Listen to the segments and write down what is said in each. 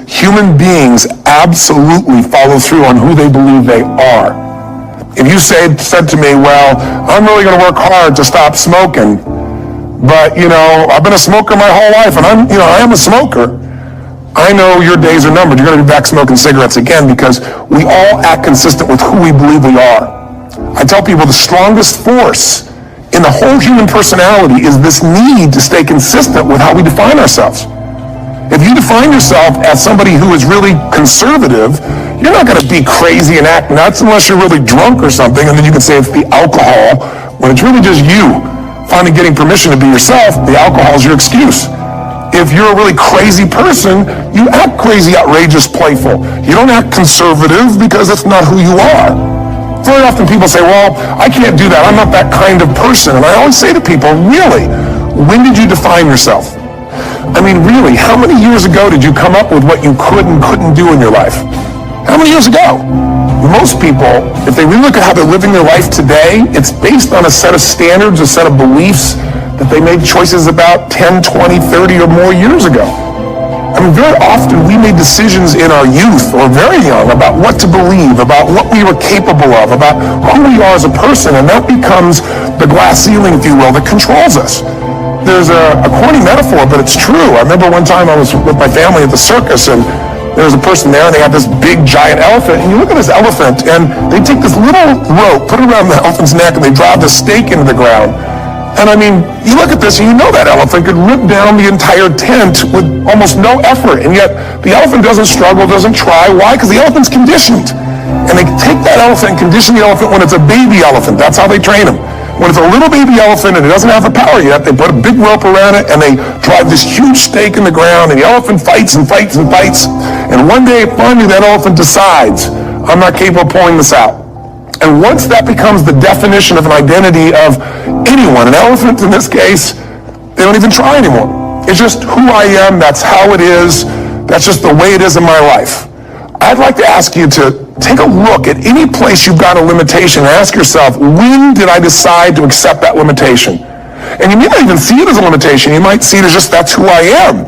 Human beings absolutely follow through on who they believe they are. If you said to me, well, I'm really going to work hard to stop smoking, but, I've been a smoker my whole life, and I am a smoker. I know your days are numbered. You're going to be back smoking cigarettes again, because we all act consistent with who we believe we are. I tell people the strongest force in the whole human personality is this need to stay consistent with how we define ourselves. If you define yourself as somebody who is really conservative, you're not going to be crazy and act nuts unless you're really drunk or something, and then you can say it's the alcohol, when it's really just you finally getting permission to be yourself. The alcohol is your excuse. If you're a really crazy person, you act crazy, outrageous, playful. You don't act conservative because that's not who you are. Very often people say, well, I can't do that. I'm not that kind of person. And I always say to people, really, when did you define yourself? I mean, really, how many years ago did you come up with what you could and couldn't do in your life? How many years ago? Most people, if they really look at how they're living their life today, it's based on a set of standards, a set of beliefs that they made choices about 10, 20, 30 or more years ago. I mean, very often we made decisions in our youth or very young about what to believe, about what we were capable of, about who we are as a person, and that becomes the glass ceiling, if you will, that controls us. There's a corny metaphor, but it's true. I remember one time I was with my family at the circus, and there was a person there, and they had this big, giant elephant, and you look at this elephant, and they take this little rope, put it around the elephant's neck, and they drive the stake into the ground. And I mean, you look at this, and you know that elephant could rip down the entire tent with almost no effort, and yet the elephant doesn't struggle, doesn't try. Why? Because the elephant's conditioned. And they take that elephant and condition the elephant when it's a baby elephant. That's how they train him. When it's a little baby elephant and it doesn't have the power yet, they put a big rope around it and they drive this huge stake in the ground, and the elephant fights and fights and fights. And one day, finally, that elephant decides, I'm not capable of pulling this out. And once that becomes the definition of an identity of anyone, an elephant in this case, they don't even try anymore. It's just who I am, that's how it is, that's just the way it is in my life. I'd like to ask you to take a look at any place you've got a limitation and ask yourself, when did I decide to accept that limitation? And you may not even see it as a limitation. You might see it as just, that's who I am.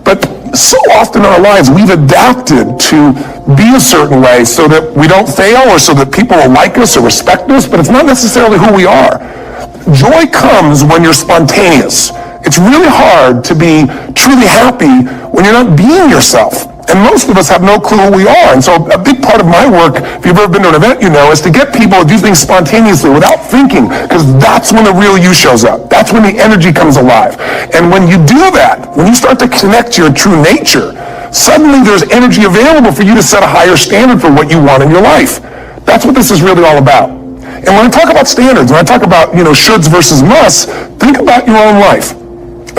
But so often in our lives, we've adapted to be a certain way so that we don't fail or so that people will like us or respect us, but it's not necessarily who we are. Joy comes when you're spontaneous. It's really hard to be truly happy when you're not being yourself. And most of us have no clue who we are. And so a big part of my work, if you've ever been to an event, you know, is to get people to do things spontaneously without thinking, because that's when the real you shows up. That's when the energy comes alive. And when you do that, when you start to connect to your true nature, suddenly there's energy available for you to set a higher standard for what you want in your life. That's what this is really all about. And when I talk about standards, when I talk about, shoulds versus musts, think about your own life.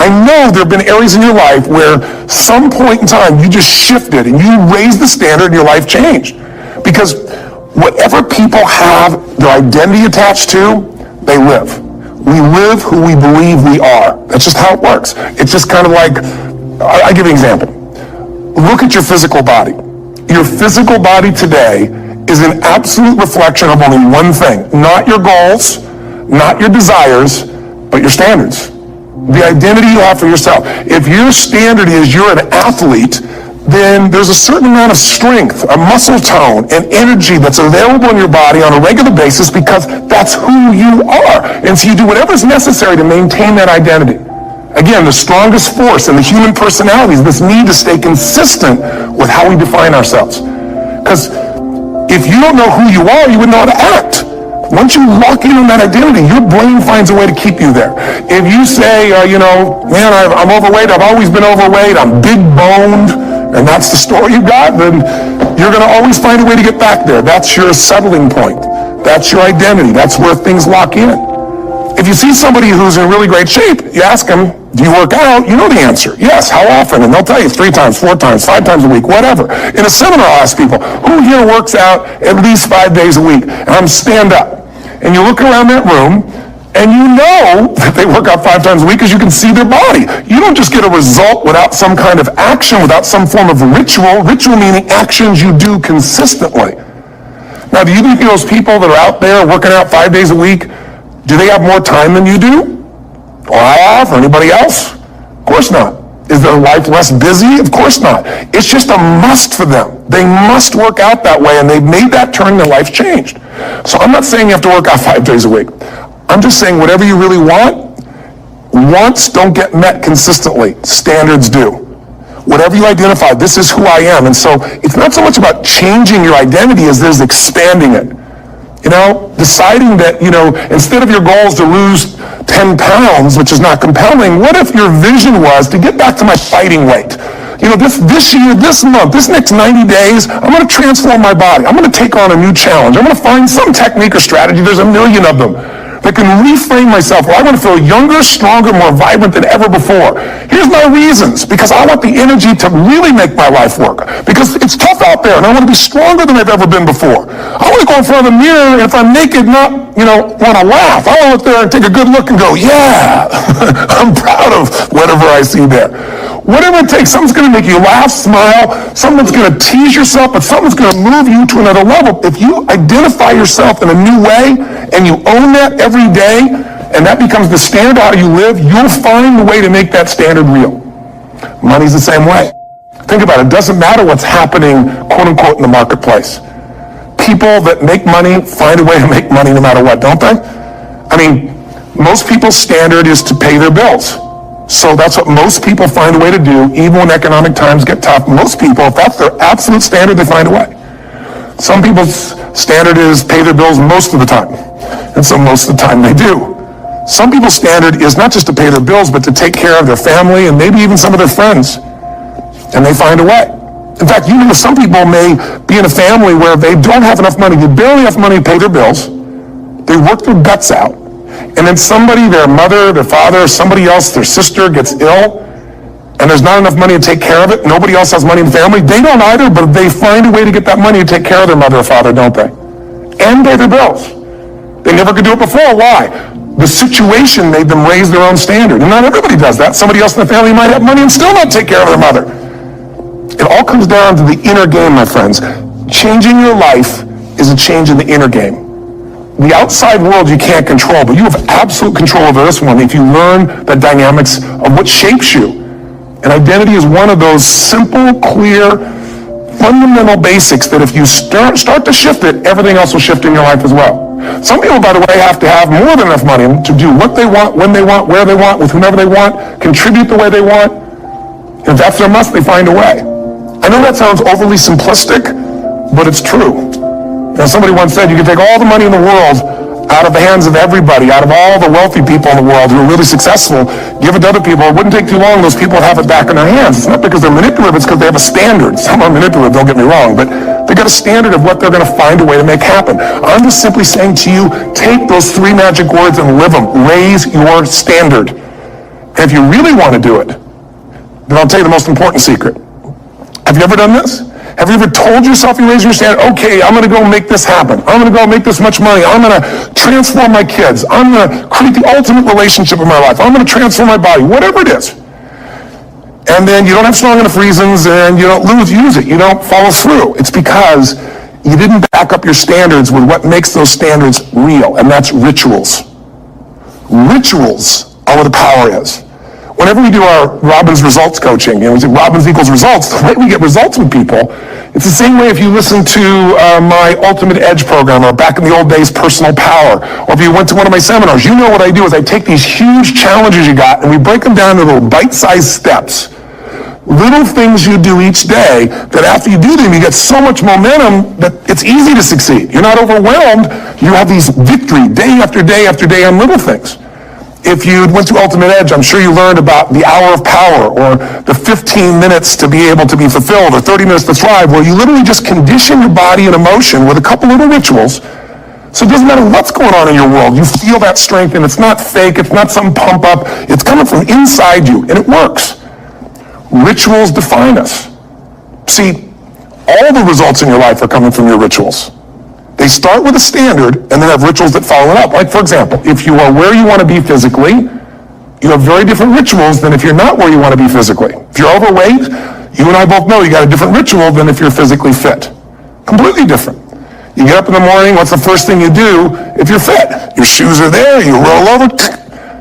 I know there have been areas in your life where some point in time you just shifted and you raised the standard and your life changed. Because whatever people have their identity attached to, they live. We live who we believe we are. That's just how it works. It's just kind of like, I'll give you an example. Look at your physical body. Your physical body today is an absolute reflection of only one thing. Not your goals, not your desires, but your standards. The identity you have for yourself. If your standard is you're an athlete, then there's a certain amount of strength, a muscle tone, and energy that's available in your body on a regular basis because that's who you are. And so you do whatever's necessary to maintain that identity. Again, the strongest force in the human personality is this need to stay consistent with how we define ourselves. Because if you don't know who you are, you wouldn't know how to act. Once you lock in on that identity, your brain finds a way to keep you there. If you say, man, I'm overweight, I've always been overweight, I'm big boned, and that's the story you got, then you're going to always find a way to get back there. That's your settling point. That's your identity. That's where things lock in. If you see somebody who's in really great shape, you ask them, do you work out? You know the answer. Yes. How often? And they'll tell you 3 times, 4 times, 5 times a week, whatever. In a seminar, I'll ask people, who here works out at least 5 days a week? And I'm stand up. And you look around that room, and you know that they work out 5 times a week because you can see their body. You don't just get a result without some kind of action, without some form of ritual. Ritual meaning actions you do consistently. Now, do you think those people that are out there working out 5 days a week, do they have more time than you do? Or I have, or anybody else? Of course not. Is their life less busy? Of course not. It's just a must for them. They must work out that way, and they've made that turn, their life's changed. So I'm not saying you have to work out 5 days a week. I'm just saying whatever you really want, wants don't get met consistently. Standards do. Whatever you identify, this is who I am. And so it's not so much about changing your identity as it is expanding it. Deciding that, instead of your goals to lose 10 pounds, which is not compelling, what if your vision was to get back to my fighting weight? This year, this month, this next 90 days, I'm going to transform my body. I'm going to take on a new challenge. I'm going to find some technique or strategy, there's a million of them, that can reframe myself where I want to feel younger, stronger, more vibrant than ever before. Here's my reasons. Because I want the energy to really make my life work. Because it's tough out there, and I want to be stronger than I've ever been before. I want to go in front of the mirror, and if I'm naked, not, want to laugh. I want to look there and take a good look and go, yeah, I'm proud of whatever I see there. Whatever it takes, something's going to make you laugh, smile, something's going to tease yourself, but something's going to move you to another level. If you identify yourself in a new way and you own that every day, and that becomes the standard how you live, you'll find the way to make that standard real. Money's the same way. Think about it. It doesn't matter what's happening, quote unquote, in the marketplace. People that make money find a way to make money no matter what, don't they? Most people's standard is to pay their bills. So that's what most people find a way to do, even when economic times get tough. Most people, if that's their absolute standard, they find a way. Some people's standard is pay their bills most of the time. And so most of the time they do. Some people's standard is not just to pay their bills, but to take care of their family and maybe even some of their friends. And they find a way. In fact, some people may be in a family where they don't have enough money, they barely have money to pay their bills. They work their guts out. And then somebody, their mother, their father, somebody else, their sister gets ill, and there's not enough money to take care of it. Nobody else has money in the family. They don't either, but they find a way to get that money to take care of their mother or father, don't they? And pay their bills. They never could do it before. Why? The situation made them raise their own standard. And not everybody does that. Somebody else in the family might have money and still not take care of their mother. It all comes down to the inner game, my friends. Changing your life is a change in the inner game. The outside world you can't control, but you have absolute control over this one if you learn the dynamics of what shapes you. And identity is one of those simple, clear, fundamental basics that if you start to shift it, everything else will shift in your life as well. Some people, by the way, have to have more than enough money to do what they want, when they want, where they want, with whomever they want, contribute the way they want. If that's their must, they find a way. I know that sounds overly simplistic, but it's true. Somebody once said you can take all the money in the world out of the hands of everybody, out of all the wealthy people in the world who are really successful, give it to other people. It wouldn't take too long, those people would have it back in their hands. It's not because they're manipulative, it's because they have a standard. Some are manipulative, don't get me wrong, but they got a standard of what they're going to find a way to make happen. I'm just simply saying to you, take those 3 magic words and live them. Raise your standard. And if you really want to do it, then I'll tell you the most important secret. Have you ever done this? Have you ever told yourself you raise your standard? Okay, I'm going to go make this happen. I'm going to go make this much money. I'm going to transform my kids. I'm going to create the ultimate relationship in my life. I'm going to transform my body, whatever it is. And then you don't have strong enough reasons and you don't use it. You don't follow through. It's because you didn't back up your standards with what makes those standards real, and that's rituals. Rituals are where the power is. Whenever we do our Robbins results coaching, we say Robbins equals results, the way we get results with people, it's the same way if you listen to my Ultimate Edge program, or back in the old days, Personal Power, or if you went to one of my seminars, you know what I do is I take these huge challenges you got and we break them down into little bite-sized steps. Little things you do each day that after you do them, you get so much momentum that it's easy to succeed. You're not overwhelmed. You have these victory day after day after day on little things. If you went to Ultimate Edge, I'm sure you learned about the hour of power, or the 15 minutes to be able to be fulfilled, or 30 minutes to thrive, where you literally just condition your body and emotion with a couple little rituals. So it doesn't matter what's going on in your world. You feel that strength, and it's not fake. It's not some pump up. It's coming from inside you, and it works. Rituals define us. See, all the results in your life are coming from your rituals. They start with a standard and then have rituals that follow it up. Like, for example, if you are where you want to be physically, you have very different rituals than if you're not where you want to be physically. If you're overweight, you and I both know you got a different ritual than if you're physically fit. Completely different. You get up in the morning, what's the first thing you do if you're fit? Your shoes are there, you roll over.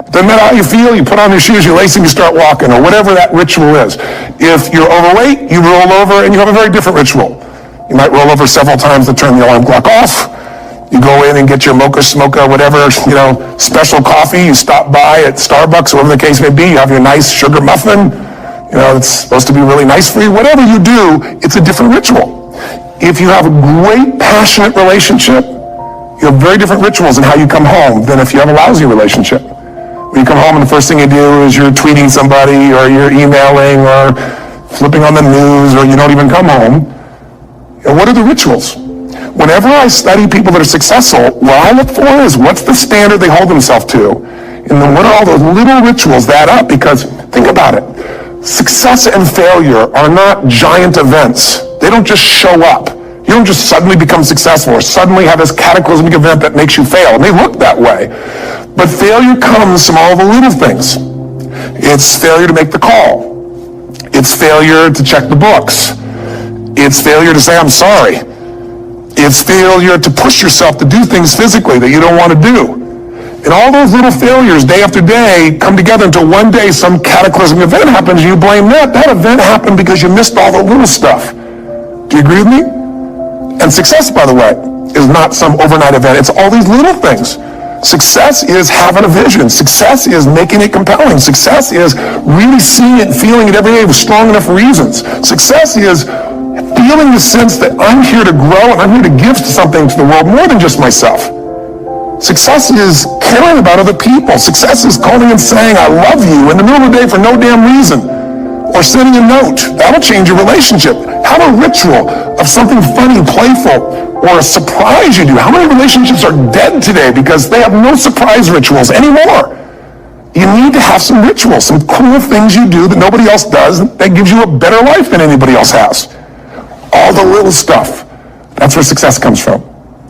Doesn't matter how you feel, you put on your shoes, you lace them, you start walking, or whatever that ritual is. If you're overweight, you roll over and you have a very different ritual. You might roll over several times to turn the alarm clock off. You go in and get your mocha, smocha, whatever, special coffee. You stop by at Starbucks, or whatever the case may be. You have your nice sugar muffin. It's supposed to be really nice for you. Whatever you do, it's a different ritual. If you have a great, passionate relationship, you have very different rituals in how you come home than if you have a lousy relationship. When you come home and the first thing you do is you're tweeting somebody, or you're emailing, or flipping on the news, or you don't even come home. What are the rituals? Whenever I study people that are successful, what I look for is what's the standard they hold themselves to, and then what are all those little rituals that add up? Because think about it. Success and failure are not giant events. They don't just show up. You don't just suddenly become successful or suddenly have this cataclysmic event that makes you fail. It may look that way. But failure comes from all the little things. It's failure to make the call. It's failure to check the books. It's failure to say, I'm sorry. It's failure to push yourself to do things physically that you don't want to do. And all those little failures, day after day, come together until one day some cataclysmic event happens and you blame that. That event happened because you missed all the little stuff. Do you agree with me? And success, by the way, is not some overnight event. It's all these little things. Success is having a vision. Success is making it compelling. Success is really seeing it and feeling it every day with strong enough reasons. Success is feeling the sense that I'm here to grow and I'm here to give something to the world more than just myself. Success is caring about other people. Success is calling and saying, I love you in the middle of the day for no damn reason. Or sending a note. That'll change your relationship. Have a ritual of something funny, playful, or a surprise you do. How many relationships are dead today because they have no surprise rituals anymore? You need to have some rituals, some cool things you do that nobody else does that gives you a better life than anybody else has. All the little stuff. That's where success comes from.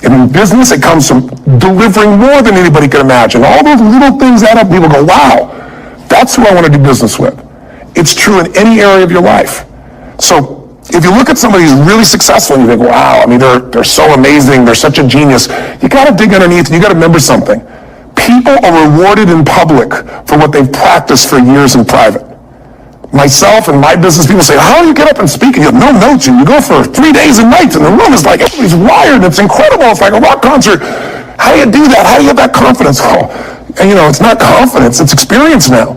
And in business, it comes from delivering more than anybody could imagine. All those little things add up. People go, wow, that's who I want to do business with. It's true in any area of your life. So if you look at somebody who's really successful and you think, wow, they're so amazing, they're such a genius, you got to dig underneath and you got to remember something. People are rewarded in public for what they've practiced for years in private. Myself and my business people say, how do you get up and speak? And you have no notes and you go for 3 days and nights and the room is like, everybody's wired. It's incredible. It's like a rock concert. How do you do that? How do you have that confidence? Oh, and it's not confidence. It's experience now.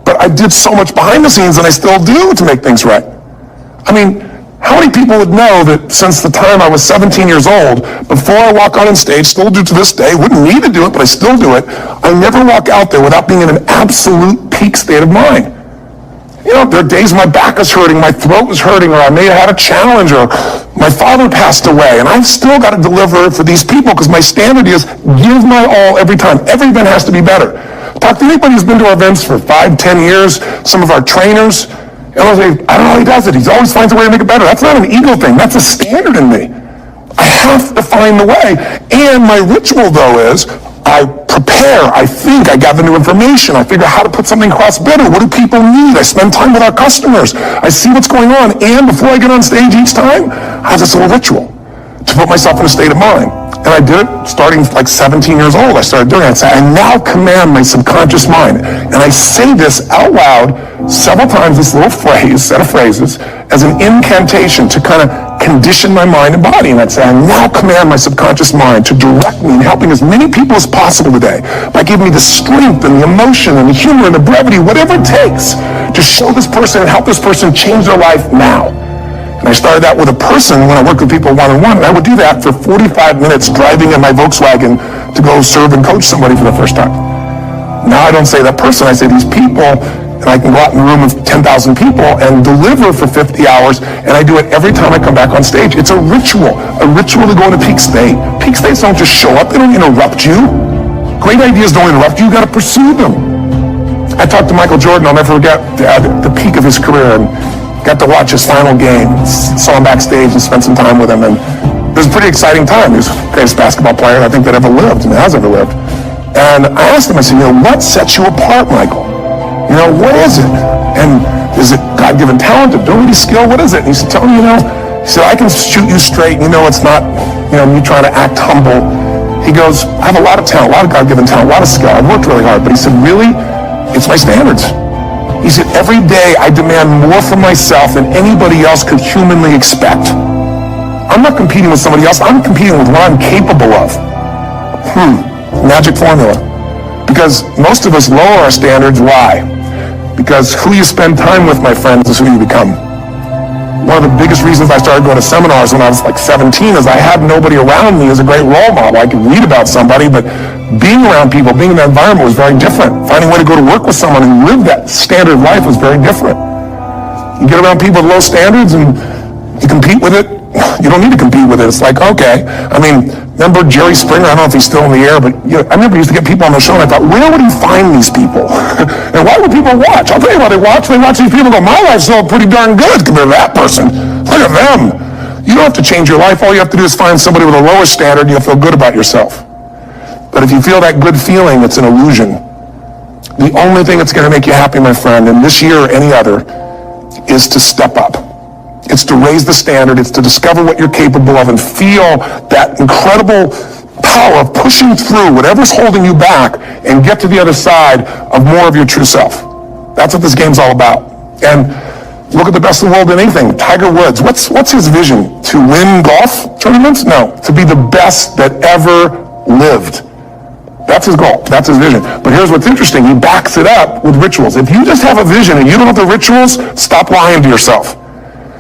But I did so much behind the scenes and I still do to make things right. How many people would know that since the time I was 17 years old, before I walk on stage, still do to this day, wouldn't need to do it, but I still do it, I never walk out there without being in an absolute peak state of mind. There are days my back is hurting, my throat is hurting, or I may have had a challenge, or my father passed away, and I've still got to deliver for these people because my standard is give my all every time. Every event has to be better. Talk to anybody who's been to our events for 5, 10 years, some of our trainers, and I'll say, I don't know how he does it. He always finds a way to make it better. That's not an ego thing. That's a standard in me. I have to find the way. And my ritual, though, is I prepare, I think, I gather new information, I figure out how to put something across better. What do people need? I spend time with our customers. I see what's going on. And before I get on stage each time, I have this little ritual to put myself in a state of mind. And I did it starting like 17 years old. I started doing it. I say, I now command my subconscious mind. And I say this out loud several times, this little set of phrases, as an incantation to kind of condition my mind and body. And I'd say, I now command my subconscious mind to direct me in helping as many people as possible today by giving me the strength and the emotion and the humor and the brevity, whatever it takes to show this person and help this person change their life now. And I started that with a person when I worked with people one-on-one, and I would do that for 45 minutes driving in my Volkswagen to go serve and coach somebody for the first time. Now I don't say that person, I say these people, and I can go out in a room of 10,000 people and deliver for 50 hours, and I do it every time I come back on stage. It's a ritual to go into peak state. Peak states don't just show up, they don't interrupt you. Great ideas don't interrupt you, you gotta pursue them. I talked to Michael Jordan, I'll never forget the peak of his career, and got to watch his final game, saw him backstage and spent some time with him, and it was a pretty exciting time. He was the greatest basketball player I think that ever lived and has ever lived. And I asked him, I said, what sets you apart, Michael? What is it? And is it God-given talent, ability, skill? What is it? And he said, he said, I can shoot you straight, it's not, me trying to act humble. He goes, I have a lot of talent, a lot of God-given talent, a lot of skill. I've worked really hard. But he said, really? It's my standards. He said, every day I demand more from myself than anybody else could humanly expect. I'm not competing with somebody else. I'm competing with what I'm capable of. Magic formula. Because most of us lower our standards. Why? Because who you spend time with, my friends, is who you become. One of the biggest reasons I started going to seminars when I was like 17 is I had nobody around me as a great role model. I could read about somebody, but being around people, being in that environment was very different. Finding a way to go to work with someone who lived that standard life was very different. You get around people with low standards and you compete with it. You don't need to compete with it. It's like, okay. I mean, remember Jerry Springer? I don't know if he's still in the air, but I remember he used to get people on the show, and I thought, where would he find these people? And why would people watch? I'll tell you what they watch. They watch these people and go, my life's still pretty darn good compared to that person. Look at them. You don't have to change your life. All you have to do is find somebody with a lower standard, and you'll feel good about yourself. But if you feel that good feeling, it's an illusion. The only thing that's going to make you happy, my friend, in this year or any other, is to step up. It's to raise the standard. It's to discover what you're capable of and feel that incredible power of pushing through whatever's holding you back and get to the other side of more of your true self. That's what this game's all about. And look at the best in the world in anything. Tiger Woods, what's his vision? To win golf tournaments? No, to be the best that ever lived. That's his goal. That's his vision. But here's what's interesting. He backs it up with rituals. If you just have a vision and you don't have the rituals, stop lying to yourself.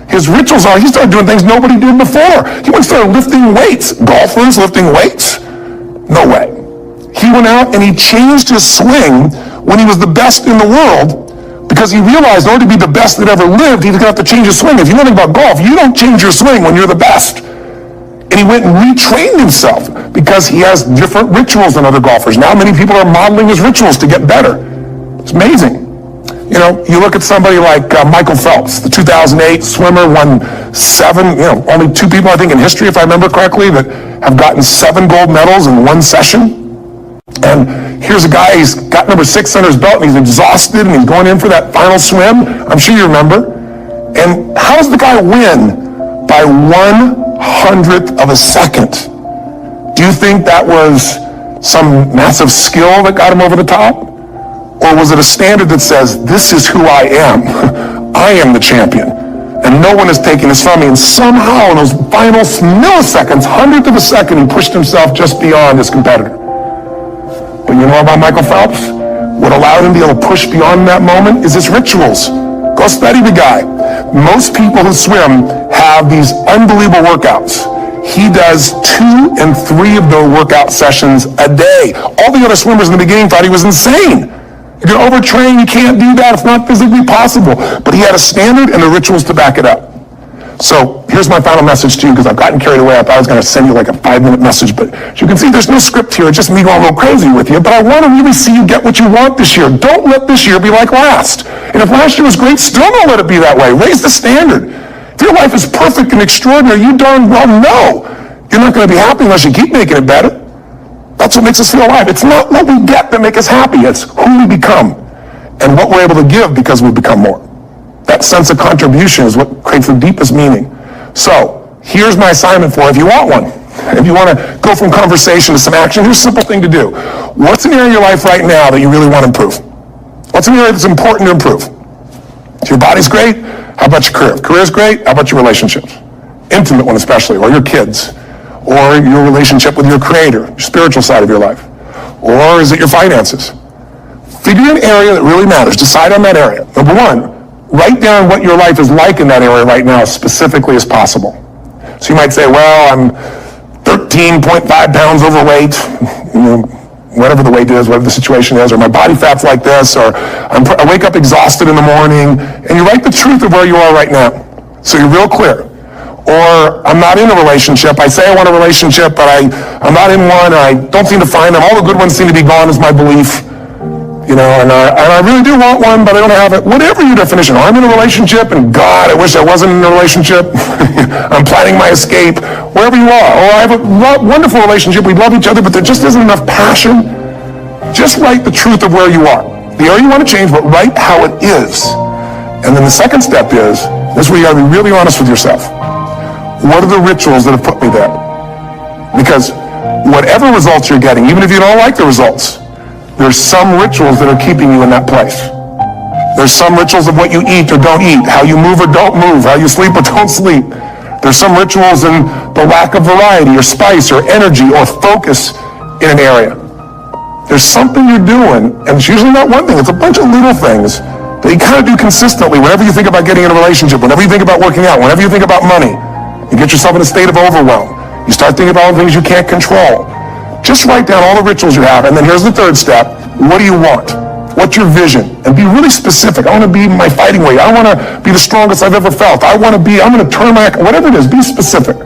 His rituals are, he started doing things nobody did before. He went and started lifting weights. Golfers lifting weights? No way. He went out and he changed his swing when he was the best in the world because he realized in order to be the best that ever lived, he's going to have to change his swing. If you know anything about golf, you don't change your swing when you're the best. And he went and retrained himself because he has different rituals than other golfers. Now many people are modeling his rituals to get better. It's amazing. You know, you look at somebody like Michael Phelps, the 2008 swimmer, won 7, only 2 people, I think, in history, if I remember correctly, that have gotten 7 gold medals in one session. And here's a guy, he's got number 6 under his belt, and he's exhausted, and he's going in for that final swim. I'm sure you remember. And how does the guy win? By 1/100th of a second. Do you think that was some massive skill that got him over the top? Or was it a standard that says, this is who I am. I am the champion. And no one is taking this from me. And somehow in those final milliseconds, 1/100th of a second, he pushed himself just beyond his competitor. But you know about Michael Phelps? What allowed him to be able to push beyond that moment is his rituals. Go study the guy. Most people who swim have these unbelievable workouts. He does 2 and 3 of those workout sessions a day. All the other swimmers in the beginning thought he was insane. You can overtrain, you can't do that, it's not physically possible. But he had a standard and the rituals to back it up. So here's my final message to you, because I've gotten carried away. I thought I was going to send you like a 5-minute message, but as you can see, there's no script here. It's just me going a little crazy with you. But I want to really see you get what you want this year. Don't let this year be like last. And if last year was great, still don't let it be that way. Raise the standard. If your life is perfect and extraordinary, you darn well know you're not going to be happy unless you keep making it better. That's what makes us feel alive. It's not what we get that makes us happy. It's who we become and what we're able to give because we become more. That sense of contribution is what creates the deepest meaning. So here's my assignment for you if you want one. If you want to go from conversation to some action, here's a simple thing to do. What's an area of your life right now that you really want to improve? What's an area that's important to improve? If your body's great, how about your career? If career's great, how about your relationships? Intimate one especially, or your kids, or your relationship with your creator, your spiritual side of your life. Or is it your finances? Figure an area that really matters. Decide on that area. Number 1, write down what your life is like in that area right now as specifically as possible. So you might say, well, I'm 13.5 pounds overweight, whatever the weight is, whatever the situation is, or my body fat's like this, or I wake up exhausted in the morning, and you write the truth of where you are right now. So you're real clear. Or I'm not in a relationship. I say I want a relationship, but I'm not in one, or I don't seem to find them. All the good ones seem to be gone is my belief. And I really do want one, but I don't have it. Whatever your definition. Or I'm in a relationship, and God, I wish I wasn't in a relationship. I'm planning my escape. Wherever you are. Or I have a wonderful relationship. We love each other, but there just isn't enough passion. Just write the truth of where you are. The area you want to change, but write how it is. And then the second step is, this is where you got to be really honest with yourself. What are the rituals that have put me there? Because whatever results you're getting, even if you don't like the results, there's some rituals that are keeping you in that place. There's some rituals of what you eat or don't eat, how you move or don't move, how you sleep or don't sleep. There's some rituals in the lack of variety or spice or energy or focus in an area. There's something you're doing, and it's usually not one thing, it's a bunch of little things that you kind of do consistently whenever you think about getting in a relationship, whenever you think about working out, whenever you think about money. You get yourself in a state of overwhelm. You start thinking about all the things you can't control. Just write down all the rituals you have, and then here's the third step. What do you want? What's your vision? And be really specific. I want to be my fighting weight. I want to be the strongest I've ever felt. I'm going to turn my, whatever it is, be specific.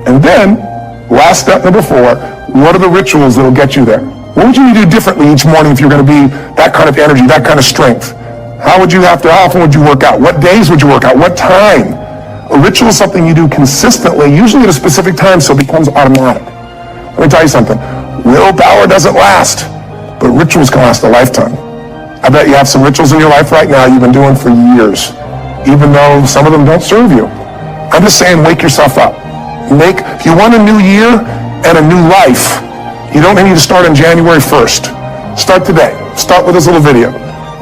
And then, last step number 4, what are the rituals that will get you there? What would you do differently each morning if you're going to be that kind of energy, that kind of strength? How often would you work out? What days would you work out? What time? A ritual is something you do consistently, usually at a specific time, so it becomes automatic. Let me tell you something. Willpower doesn't last, but rituals can last a lifetime. I bet you have some rituals in your life right now you've been doing for years, even though some of them don't serve you. I'm just saying, wake yourself up. If you want a new year and a new life, you don't need to start on January 1st. Start today. Start with this little video.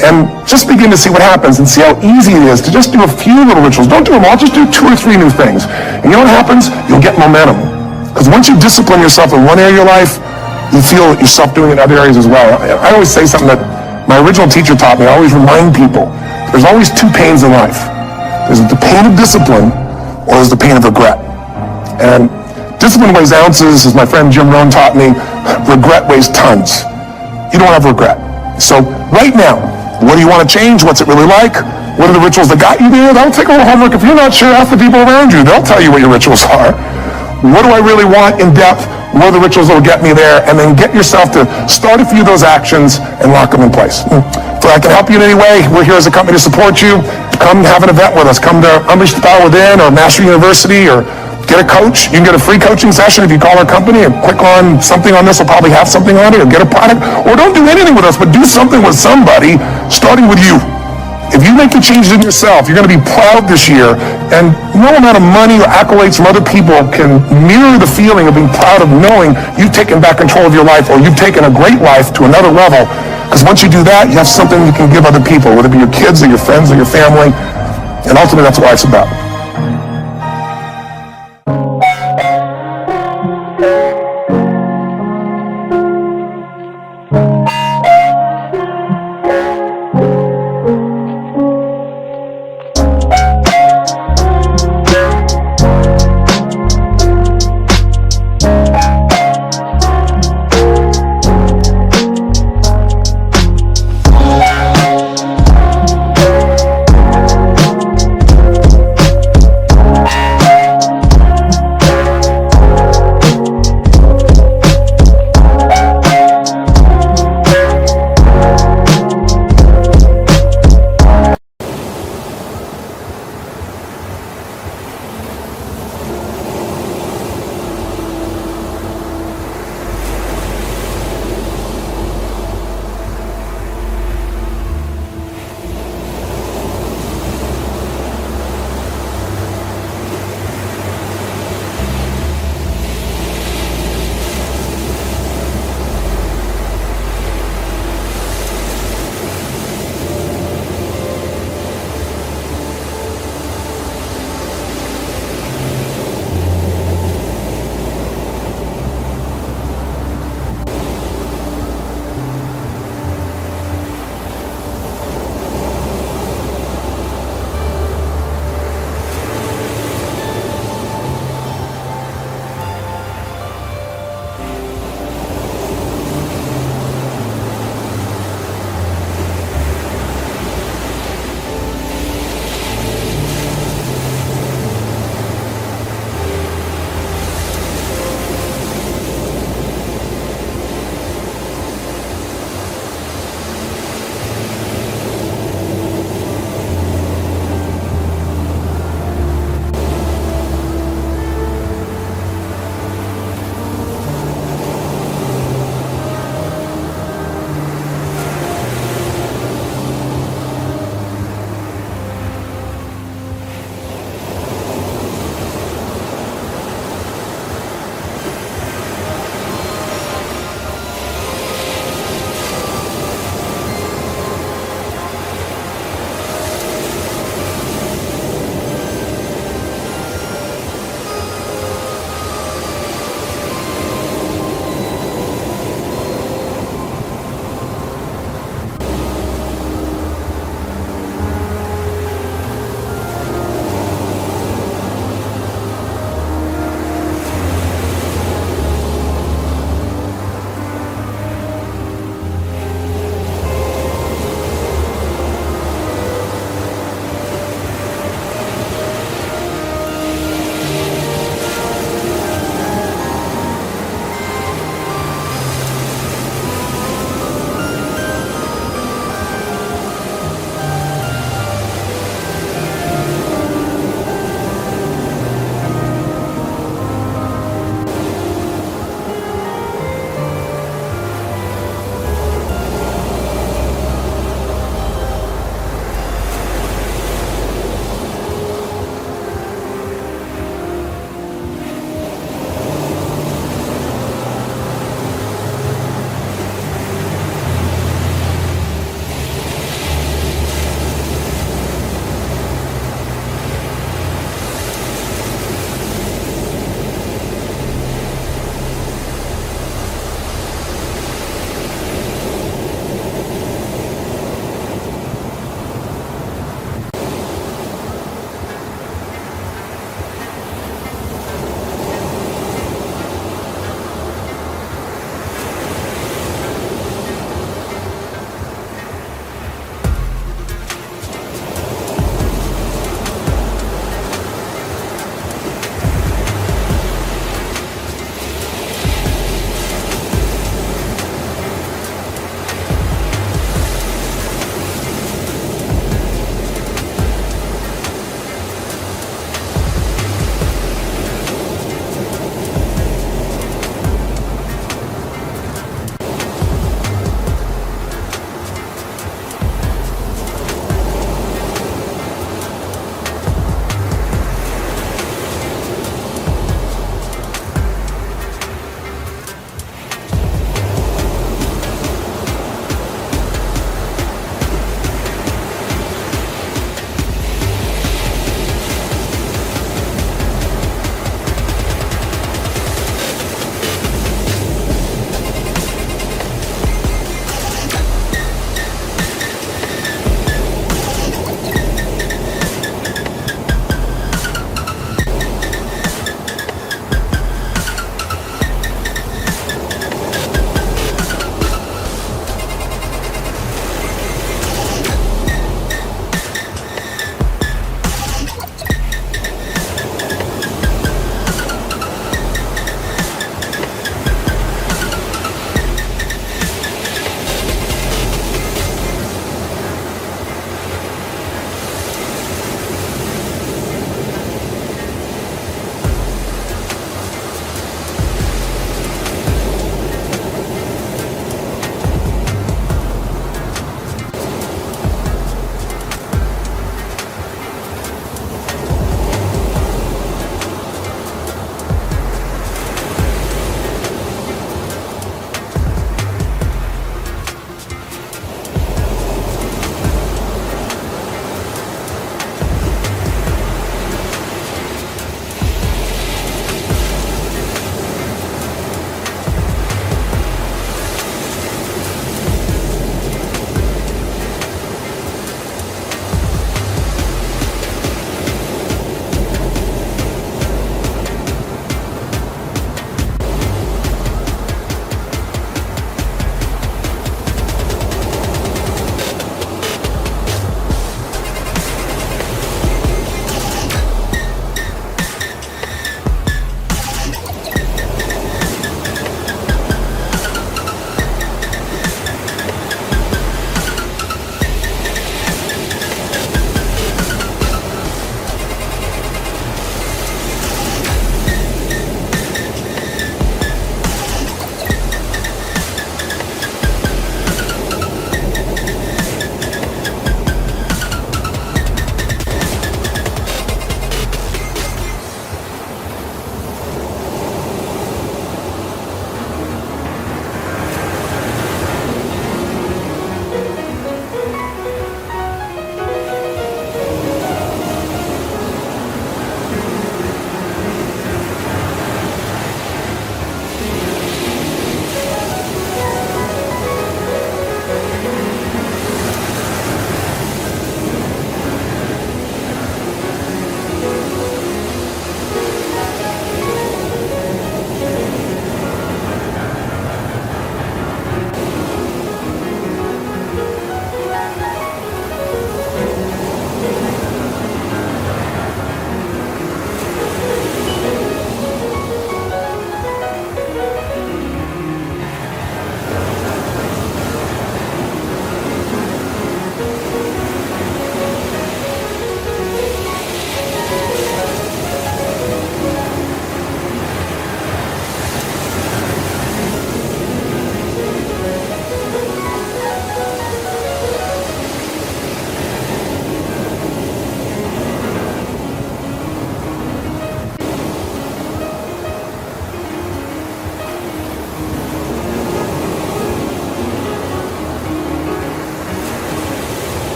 And just begin to see what happens and see how easy it is to just do a few little rituals. Don't do them all, just do 2 or 3 new things. And you know what happens? You'll get momentum. Because once you discipline yourself in one area of your life, you feel yourself doing it in other areas as well. I always say something that my original teacher taught me. I always remind people, there's always 2 pains in life. There's the pain of discipline, or there's the pain of regret. And discipline weighs ounces, as my friend Jim Rohn taught me. Regret weighs tons. You don't have regret. So right now, what do you want to change? What's it really like? What are the rituals that got you there? That'll take a little homework. If you're not sure, ask the people around you. They'll tell you what your rituals are. What do I really want in depth? What are the rituals that will get me there? And then get yourself to start a few of those actions and lock them in place. If I can help you in any way, we're here as a company to support you. Come have an event with us. Come to Unleash the Power Within or Master University, or get a coach. You can get a free coaching session if you call our company and click on something on this. Will probably have something on it, or get a product. Or don't do anything with us, but do something with somebody, starting with you. If you make the changes in yourself, you're going to be proud this year, and no amount of money or accolades from other people can mirror the feeling of being proud of knowing you've taken back control of your life, or you've taken a great life to another level. Because once you do that, you have something you can give other people, whether it be your kids or your friends or your family, and ultimately that's what life's about.